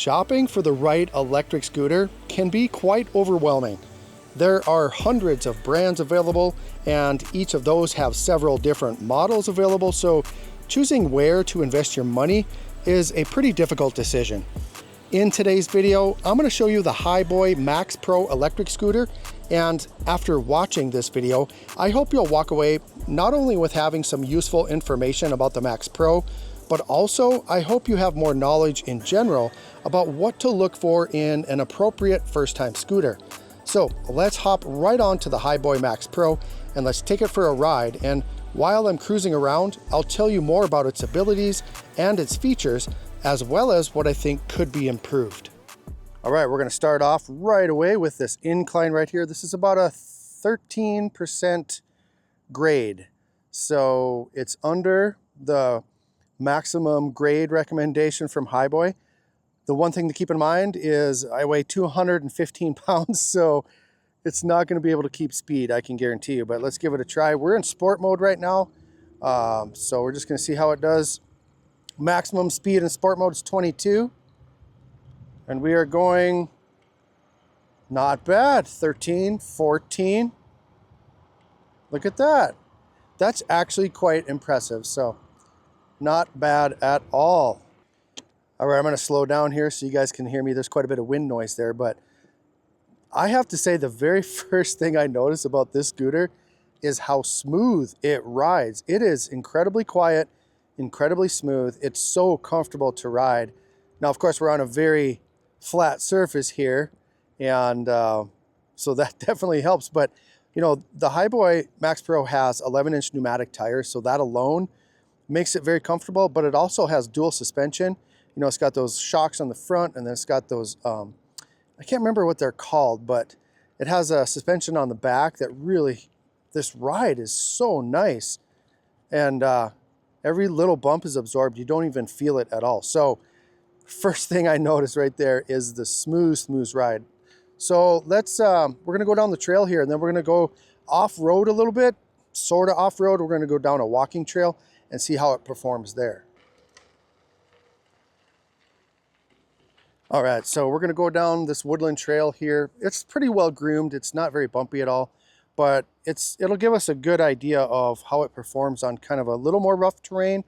Shopping for the right electric scooter can be quite overwhelming. There are hundreds of brands available, and each of those have several different models available, so choosing where to invest your money is a pretty difficult decision. In today's video, I'm going to show you the Hiboy Max Pro electric scooter, and after watching this video, I hope you'll walk away not only with having some useful information about the Max Pro, but also I hope you have more knowledge in general about what to look for in an appropriate first-time scooter. So let's hop right on to the Hiboy Max Pro and let's take it for a ride. And while I'm cruising around, I'll tell you more about its abilities and its features, as well as what I think could be improved. All right, we're gonna start off right away with this incline right here. This is about a 13% grade. So it's under the maximum grade recommendation from Hiboy. The one thing to keep in mind is I weigh 215 pounds, so it's not going to be able to keep speed, I can guarantee you, but let's give it a try. We're in sport mode right now, so we're just going to see how it does. Maximum speed in sport mode is 22, and we are going not bad, 13, 14. Look at that. That's actually quite impressive, so not bad at all. All right, I'm going to slow down here so you guys can hear me. There's quite a bit of wind noise there, but I have to say the very first thing I notice about this scooter is how smooth it rides. It is incredibly quiet, incredibly smooth. It's so comfortable to ride. Now, of course, we're on a very flat surface here, and so that definitely helps. But, you know, the Hiboy Max Pro has 11-inch pneumatic tires, so that alone makes it very comfortable, but it also has dual suspension. You know, it's got those shocks on the front, and then it's got those, I can't remember what they're called, but it has a suspension on the back that really, this ride is so nice. And every little bump is absorbed. You don't even feel it at all. So first thing I noticed right there is the smooth ride. So let's, we're gonna go down the trail here, and then we're gonna go off-road a little bit, sort of off-road. We're gonna go down a walking trail and see how it performs there. All right, so we're gonna go down this woodland trail here. It's pretty well groomed. It's not very bumpy at all, but it'll give us a good idea of how it performs on kind of a little more rough terrain.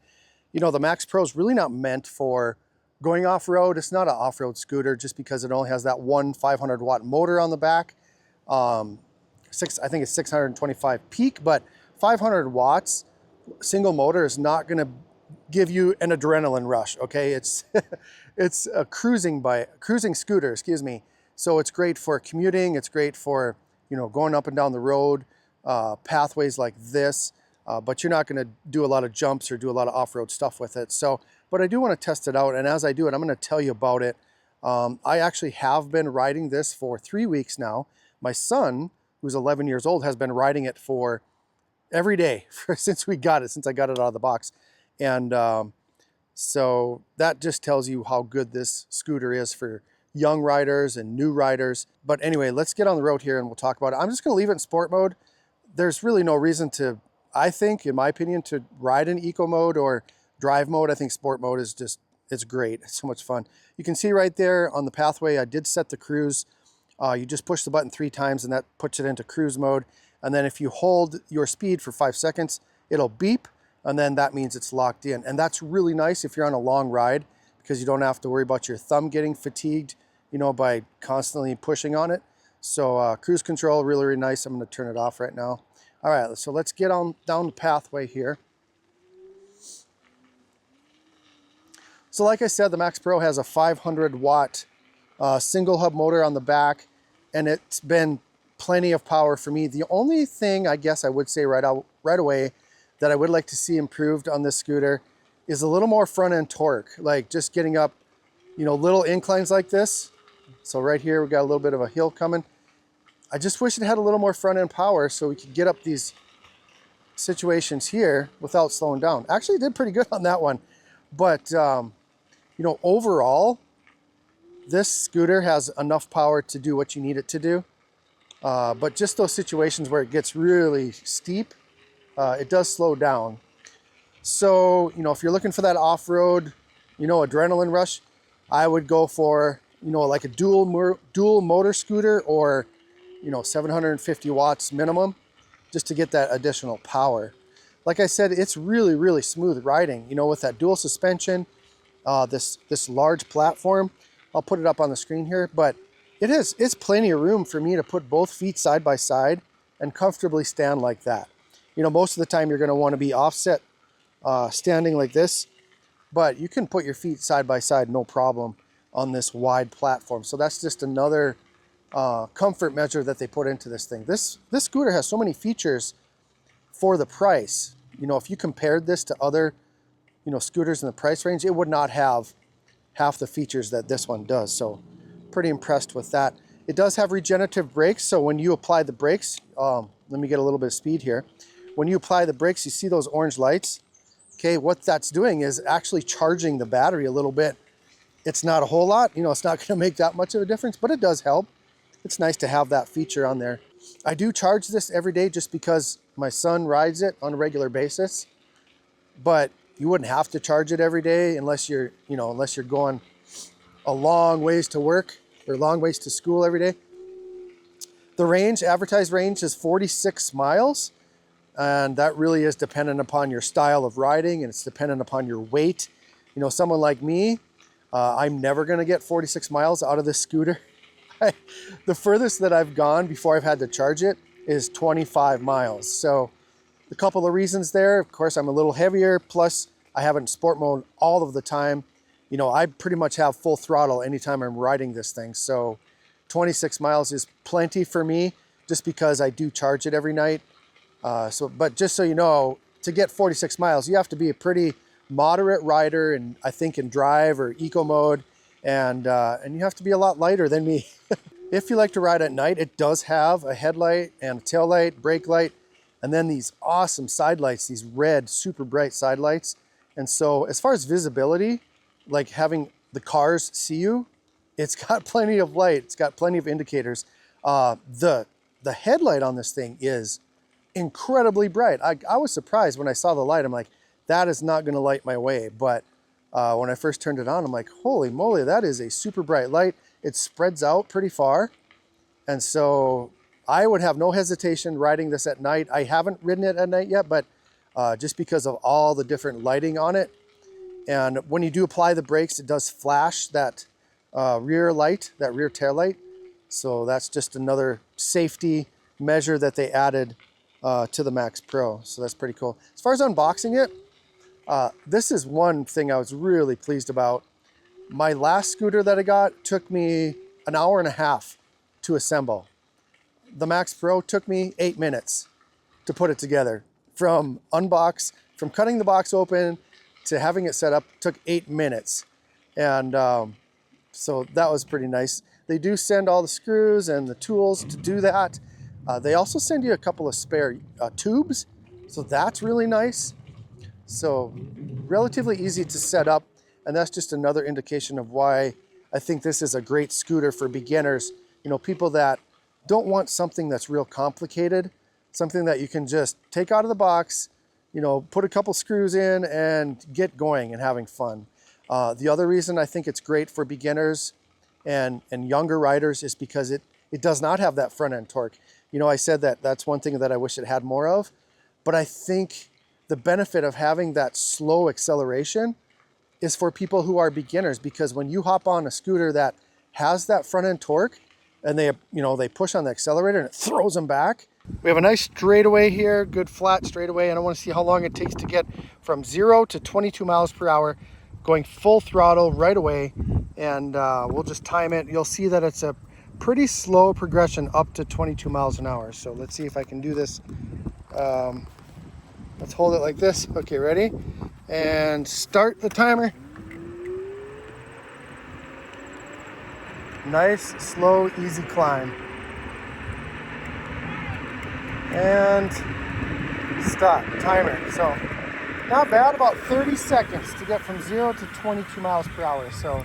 You know, the Max Pro is really not meant for going off-road. It's not an off-road scooter just because it only has that one 500-watt motor on the back. I think it's 625 peak, but 500 watts, single motor is not gonna give you an adrenaline rush, okay? It's it's a cruising scooter, excuse me. So it's great for commuting. It's great for, you know, going up and down the road, pathways like this, but you're not gonna do a lot of jumps or do a lot of off-road stuff with it. So, but I do wanna test it out, and as I do it, I'm gonna tell you about it. I actually have been riding this for 3 weeks now. My son, who's 11 years old, has been riding it for every day since I got it out of the box. And so that just tells you how good this scooter is for young riders and new riders. But anyway, let's get on the road here and we'll talk about it. I'm just gonna leave it in sport mode. There's really no reason to, I think, in my opinion, to ride in eco mode or drive mode. I think sport mode is just, it's great. It's so much fun. You can see right there on the pathway, I did set the cruise. You just push the button 3 times and that puts it into cruise mode. And then if you hold your speed for 5 seconds, it'll beep, and then that means it's locked in. And that's really nice if you're on a long ride, because you don't have to worry about your thumb getting fatigued, you know, by constantly pushing on it. So cruise control, really, really nice. I'm gonna turn it off right now. All right, so let's get on down the pathway here. So like I said, the Max Pro has a 500-watt single hub motor on the back, and it's been plenty of power for me. The only thing I guess I would say right away that I would like to see improved on this scooter is a little more front end torque, like just getting up, you know, little inclines like this. So right here, we got a little bit of a hill coming. I just wish it had a little more front end power so we could get up these situations here without slowing down. Actually, it did pretty good on that one. But, you know, overall, this scooter has enough power to do what you need it to do. But just those situations where it gets really steep, it does slow down. So, you know, if you're looking for that off-road, you know, adrenaline rush, I would go for, you know, like a dual motor scooter, or, you know, 750 watts minimum, just to get that additional power. Like I said, it's really, really smooth riding, you know, with that dual suspension, this large platform. I'll put it up on the screen here, but it's plenty of room for me to put both feet side by side and comfortably stand like that. You know, most of the time you're going to want to be offset standing like this, but you can put your feet side by side no problem on this wide platform. So that's just another comfort measure that they put into this thing. This scooter has so many features for the price. You know, if you compared this to other, you know, scooters in the price range, it would not have half the features that this one does. So pretty impressed with that. It does have regenerative brakes, so when you apply the brakes, let me get a little bit of speed here. When you apply the brakes, you see those orange lights. Okay, what that's doing is actually charging the battery a little bit. It's not a whole lot, you know, it's not going to make that much of a difference, but it does help. It's nice to have that feature on there. I do charge this every day just because my son rides it on a regular basis, but you wouldn't have to charge it every day unless you're, you know, unless you're going a long ways to work or long ways to school every day. The range, advertised range, is 46 miles. And that really is dependent upon your style of riding, and it's dependent upon your weight. You know, someone like me, I'm never going to get 46 miles out of this scooter. The furthest that I've gone before I've had to charge it is 25 miles. So a couple of reasons there. Of course, I'm a little heavier, plus I have it in sport mode all of the time. You know, I pretty much have full throttle anytime I'm riding this thing. So 26 miles is plenty for me, just because I do charge it every night. But just so you know, to get 46 miles, you have to be a pretty moderate rider, and I think in drive or eco mode, and you have to be a lot lighter than me. If you like to ride at night, it does have a headlight and a tail light, brake light, and then these awesome side lights, these red, super bright side lights. And so as far as visibility, like having the cars see you, it's got plenty of light. It's got plenty of indicators. The headlight on this thing is incredibly bright. I was surprised when I saw the light. I'm like, that is not going to light my way. But when I first turned it on, I'm like, holy moly, that is a super bright light. It spreads out pretty far. And so I would have no hesitation riding this at night. I haven't ridden it at night yet, but just because of all the different lighting on it. And when you do apply the brakes, it does flash that rear light, that rear tail light. So that's just another safety measure that they added to the Max Pro. So that's pretty cool. As far as unboxing it, this is one thing I was really pleased about. My last scooter that I got took me an hour and a half to assemble. The Max Pro took me 8 minutes to put it together. From cutting the box open to having it set up took 8 minutes. And so that was pretty nice. They do send all the screws and the tools to do that. They also send you a couple of spare tubes, so that's really nice. So relatively easy to set up, and that's just another indication of why I think this is a great scooter for beginners. You know, people that don't want something that's real complicated, something that you can just take out of the box, you know, put a couple screws in and get going and having fun. The other reason I think it's great for beginners and younger riders is because it does not have that front end torque. You know, I said that that's one thing that I wish it had more of, but I think the benefit of having that slow acceleration is for people who are beginners, because when you hop on a scooter that has that front end torque and they push on the accelerator and it throws them back. We have a nice straightaway here, good flat straightaway, and I want to see how long it takes to get from 0 to 22 miles per hour, going full throttle right away, and we'll just time it. You'll see that it's a pretty slow progression up to 22 miles an hour. So let's see if I can do this. Let's hold it like this. Okay, ready? And start the timer. Nice, slow, easy climb. And stop, timer. So not bad, about 30 seconds to get from 0 to 22 miles per hour. So,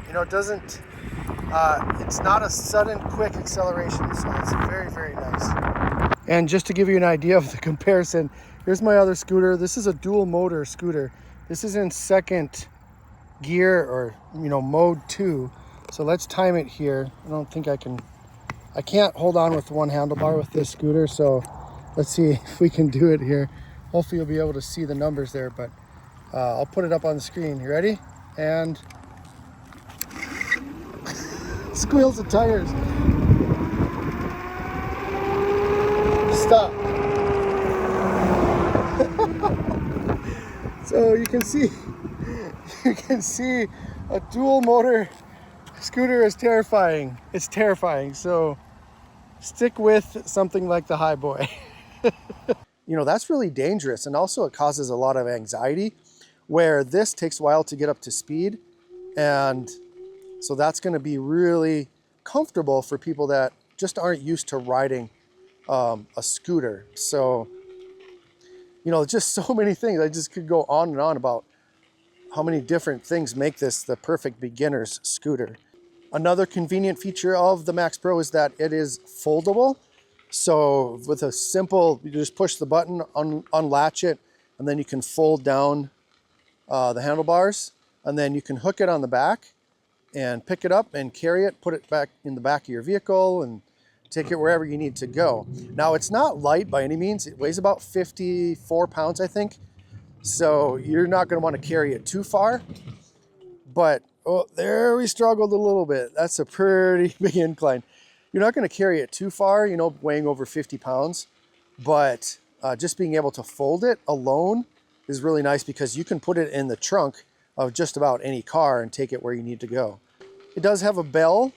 you know, it's not a sudden, quick acceleration. So it's very, very nice. And just to give you an idea of the comparison, here's my other scooter. This is a dual motor scooter. This is in second gear, or mode 2. So let's time it here. I don't think I can't hold on with one handlebar with this scooter, so let's see if we can do it here. Hopefully you'll be able to see the numbers there, but I'll put it up on the screen. You ready? And squeals the tires. Stop. So you can see a dual motor scooter is terrifying. It's terrifying. So stick with something like the Hiboy. That's really dangerous, and also it causes a lot of anxiety, where this takes a while to get up to speed, and so that's going to be really comfortable for people that just aren't used to riding a scooter. So just so many things. I just could go on and on about how many different things make this the perfect beginner's scooter. Another convenient feature of the Max Pro is that it is foldable. So with a simple, you just push the button, unlatch it, and then you can fold down the handlebars, and then you can hook it on the back and pick it up and carry it, put it back in the back of your vehicle, and take it wherever you need to go. Now, it's not light by any means. It weighs about 54 pounds, I think. So you're not going to want to carry it too far. But, oh, there we struggled a little bit. That's a pretty big incline. You're not going to carry it too far, weighing over 50 pounds. But just being able to fold it alone is really nice, because you can put it in the trunk of just about any car and take it where you need to go. It does have a bell.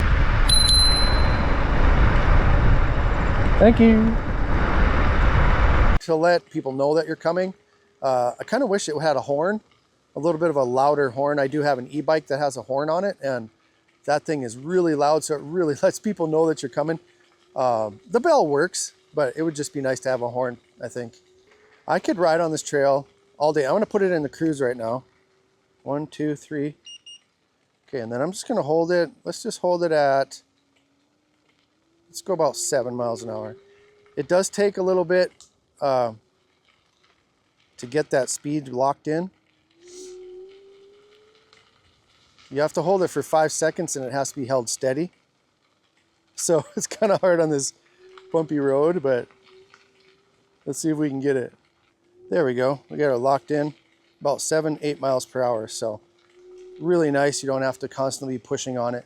Thank you. To let people know that you're coming. I kind of wish it had a horn, a little bit of a louder horn. I do have an e-bike that has a horn on it, and that thing is really loud, so it really lets people know that you're coming. The bell works, but it would just be nice to have a horn, I think. I could ride on this trail all day. I'm going to put it in the cruise right now. 1, 2, 3. Okay, and then I'm just going to hold it. Let's just hold it at, let's go about 7 miles an hour. It does take a little bit to get that speed locked in. You have to hold it for 5 seconds, and it has to be held steady. So it's kind of hard on this bumpy road, but let's see if we can get it. There we go. We got it locked in about 7-8 miles per hour. So really nice. You don't have to constantly be pushing on it.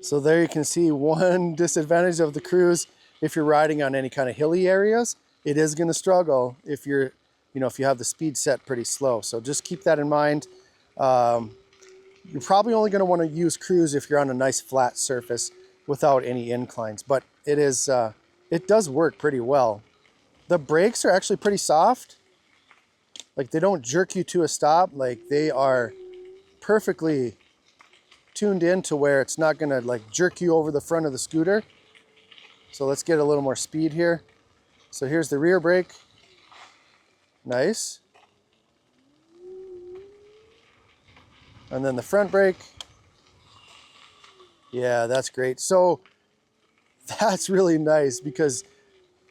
So there you can see one disadvantage of the cruise. If you're riding on any kind of hilly areas, it is going to struggle if you're, if you have the speed set pretty slow. So just keep that in mind. You're probably only going to want to use cruise if you're on a nice flat surface without any inclines, but it does work pretty well. The brakes are actually pretty soft. Like, they don't jerk you to a stop. Like, they are perfectly tuned in to where it's not going to like jerk you over the front of the scooter. So let's get a little more speed here. So here's the rear brake. Nice. And then the front brake. Yeah, that's great. So that's really nice, because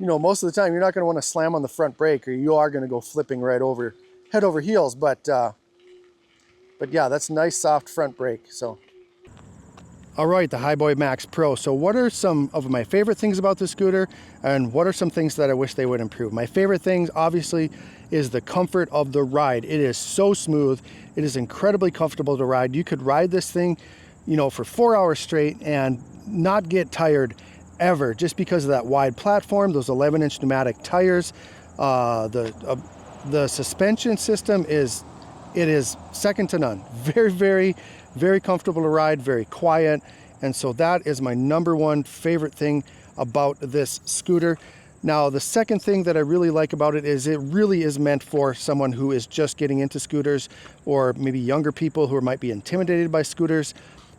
most of the time you're not going to want to slam on the front brake, or you are going to go flipping right over, head over heels. But yeah, that's nice soft front brake. So all right, the Hiboy Max Pro. So what are some of my favorite things about the scooter, and what are some things that I wish they would improve? My favorite things, obviously, is the comfort of the ride. It is so smooth. It is incredibly comfortable to ride. You could ride this thing, for 4 hours straight and not get tired ever, just because of that wide platform, those 11-inch pneumatic tires. The suspension system is second to none. Very, very, very comfortable to ride, very quiet. And so that is my number one favorite thing about this scooter. Now, the second thing that I really like about it is it really is meant for someone who is just getting into scooters, or maybe younger people who might be intimidated by scooters,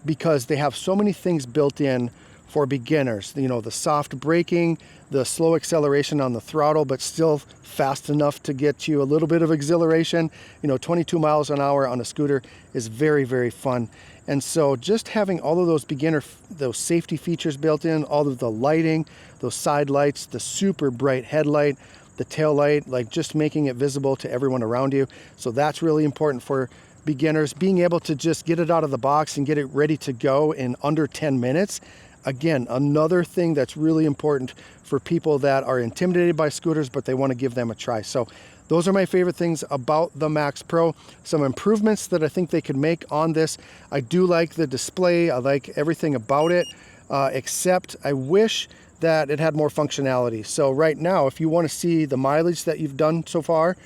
because they have so many things built in for beginners. The soft braking, the slow acceleration on the throttle, but still fast enough to get you a little bit of exhilaration. 22 miles an hour on a scooter is very, very fun. And so just having all of those safety features built in, all of the lighting, those side lights, the super bright headlight, the tail light, like just making it visible to everyone around you. So that's really important for beginners. Being able to just get it out of the box and get it ready to go in under 10 minutes. Again, another thing that's really important for people that are intimidated by scooters, but they want to give them a try. So those are my favorite things about the Max Pro. Some improvements that I think they could make on this. I do like the display. I like everything about it, except I wish that it had more functionality. So right now, if you want to see the mileage that you've done so far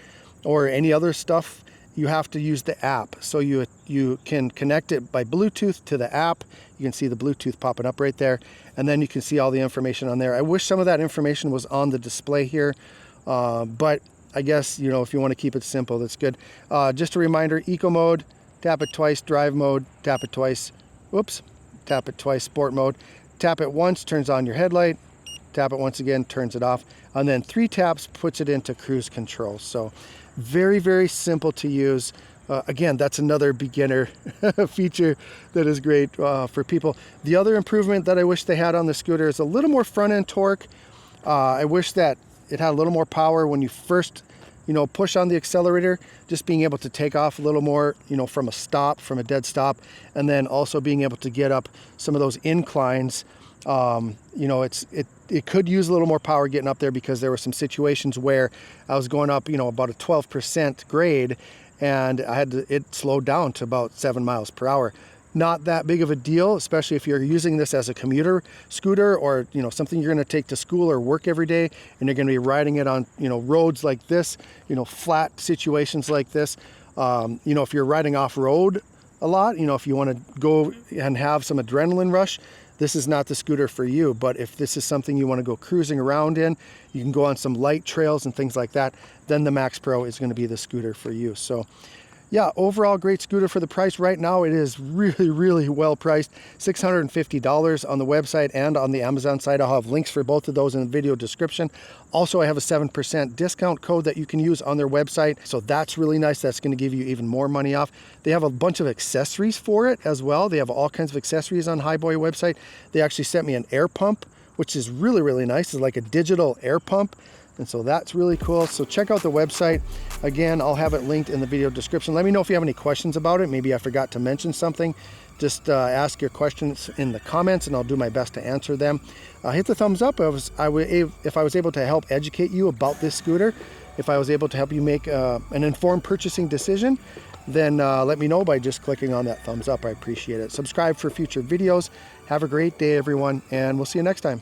or any other stuff, you have to use the app. So you can connect it by Bluetooth to the app. You can see the Bluetooth popping up right there, and then you can see all the information on there. I wish some of that information was on the display here, but I guess, you know, if you want to keep it simple, that's good. Just a reminder, eco mode, tap it twice, drive mode, tap it twice, whoops, tap it twice, sport mode. Tap it once, turns on your headlight. Tap it once again, turns it off. And then 3 taps puts it into cruise control. So very, very simple to use. Again, that's another beginner feature that is great for people. The other improvement that I wish they had on the scooter is a little more front end torque. I wish that it had a little more power when you first, you know, push on the accelerator, just being able to take off a little more, you know, from a dead stop, and then also being able to get up some of those inclines. You know, it could use a little more power getting up there, because there were some situations where I was going up, you know, about a 12% grade, and it slowed down to about 7 miles per hour. Not that big of a deal, especially if you're using this as a commuter scooter, or, you know, something you're going to take to school or work every day, and you're going to be riding it on, you know, roads like this, you know, flat situations like this. You know, if you're riding off-road a lot, you know, if you want to go and have some adrenaline rush, this is not the scooter for you. But if this is something you want to go cruising around in, you can go on some light trails and things like that, then the Max Pro is going to be the scooter for you. So yeah, overall great scooter for the price. Right now it is really, really well priced. $650 on the website and on the Amazon site. I'll have links for both of those in the video description. Also, I have a 7% discount code that you can use on their website. So that's really nice. That's going to give you even more money off. They have a bunch of accessories for it as well. They have all kinds of accessories on Hiboy website. They actually sent me an air pump, which is really, really nice. It's like a digital air pump. And so that's really cool. So check out the website. Again, I'll have it linked in the video description. Let me know if you have any questions about it. Maybe I forgot to mention something. Just ask your questions in the comments, and I'll do my best to answer them. Hit the thumbs up if I was able to help educate you about this scooter. If I was able to help you make an informed purchasing decision, then let me know by just clicking on that thumbs up. I appreciate it. Subscribe for future videos. Have a great day, everyone, and we'll see you next time.